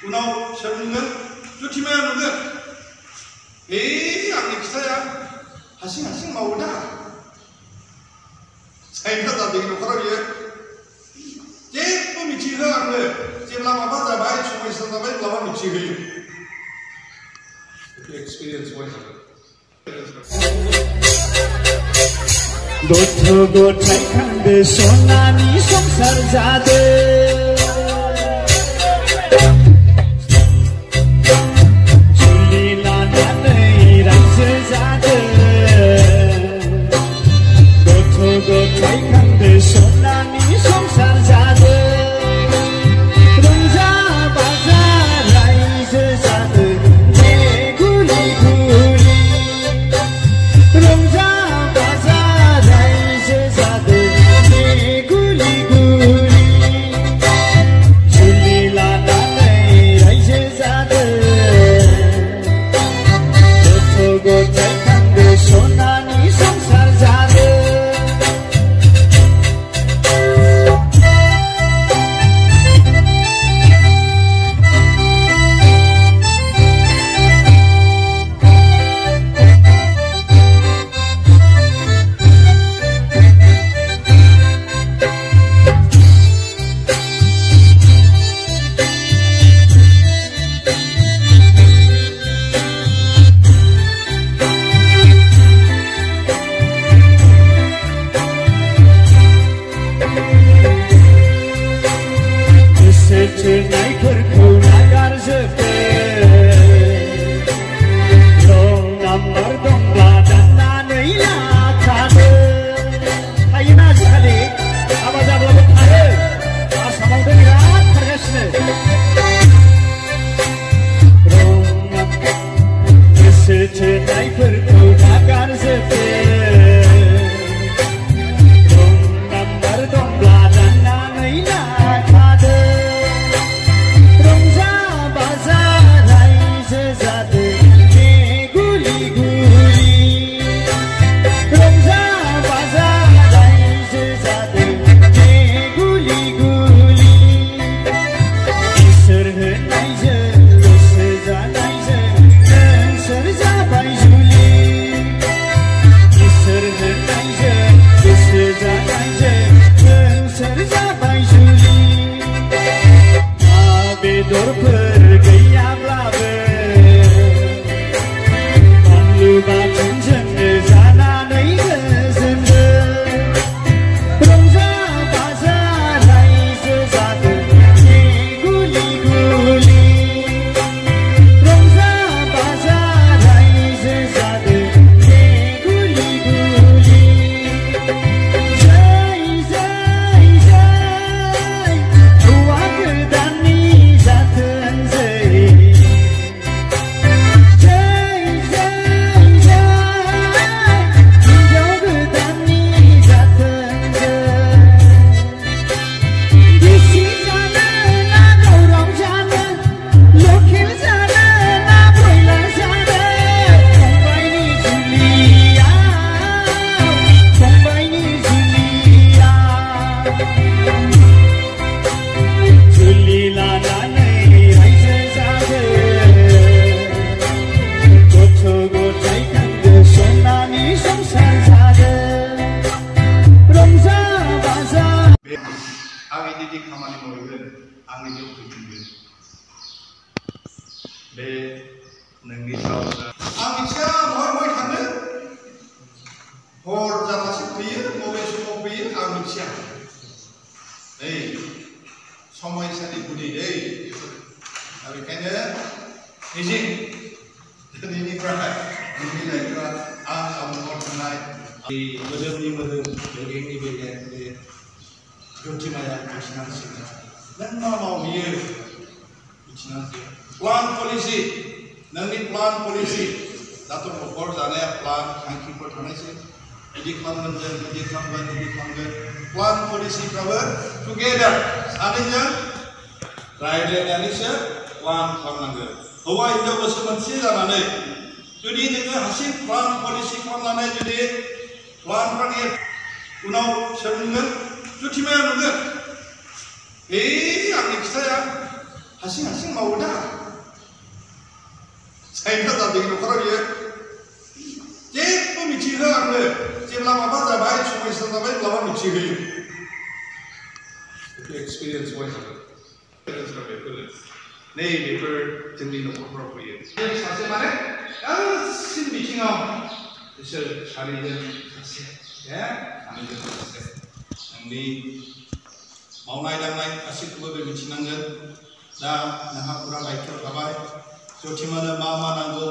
उनाव सोर नुगोन जुथिमाया नुगोन आंनि फिसाया हारसिं मावो दा जायफ्रा जादों न'खराव बियो जेबो मिथिहो आंनो जेब्ला माबा जाबाय समस्या जाबाय अब्ला मिथिहोयो एक्सपिरियेन्स गथ' गथाय खांदो सनानि संसार जादो जुलि लानानै रायजो जादो गथ' गथाय खांदो सनानि संसार जादो रंजा बाजा रायजो जादो गुलि गुलि रंजा बाजा रायजो जादो गुलि गुलि जुलि लानानै रायजो जादो गथ' गथाय खांदो सनानि संसार जादो थोनायफोरखौ नागारजोबदो दं नाम्बार दंब्ला दाननानै लाखादो थायोना आजिखालि हाबा जाब्लाबो खारो आसामावबो बिराद खारगासिनो गोसो थोनायफोरखौ नागारजोबदो दं नाम्बार दंब्ला दाननानै लाखादो बेदरफोर गैयाब्लाबो बानलु बाथोनजोंनो जानानै गोजोनदो रंजा बाजा रायजो जादो गुलि गुलि रंजा बाजा रायजो जादो गुलि गुलि जै जै जै हौवा गोदाननि खामानि मावगोन आंनि जिउ फैफिनगोन बे नोंनि आं मिथिया बहाय थाङो हर जाबासो फैयो बबे समाव फैयो आं मिथिया समयसानि गुदि दा बेखायनो मिजिं दिनैनिफ्राय नोंनि लाइफआ आं आबुङाव थानाय मोदोमनि मोदोम बेगेंनि बेगें बे जुथिमाया मिथिनांसिगोन नों मा मावहैयो मिथिनांसिगोन प्लान पलिसि नोंनि प्लान पलिसि दाथ' न'खर जानाया प्लान थांखिफोर थानायसै बिदि खालामगोन जों बिदि खालामगोन बिदि खालामगोन प्लान पलिसिफ्राबो टुगेदार सानैजों रायज्लायनानैसो प्लान खालामनांगोन हौवा हिन्जाव गोसो मोनसे जानानै जुदि नोङो हारसिं प्लान पलिसि खालामनानै जुदि प्लानफ्रानि उनाव सोर नुगोन जुथिमाया नुगोन आंनि फिसाया हारसिं मावो दा जायफ्रा जादों न'खराव बियो जेबो मिथिहो आंनो जेब्ला माबा जाबाय समस्या जाबाय अब्ला मिथिहोयो बेफोर एक्सपिरियेन्स बेफोरो बेफोर जोंनि न'खरफोराव फैयो सासे माने गासिबो बिथिङाव इसोर सानैजों सासे सानैजों सासे नोंनि मावनाय दांनाय गासैखौबो बे मिथिनांगोन दा नोंहा फुरा दायित्व थाबाय जथिमानो मा नांगौ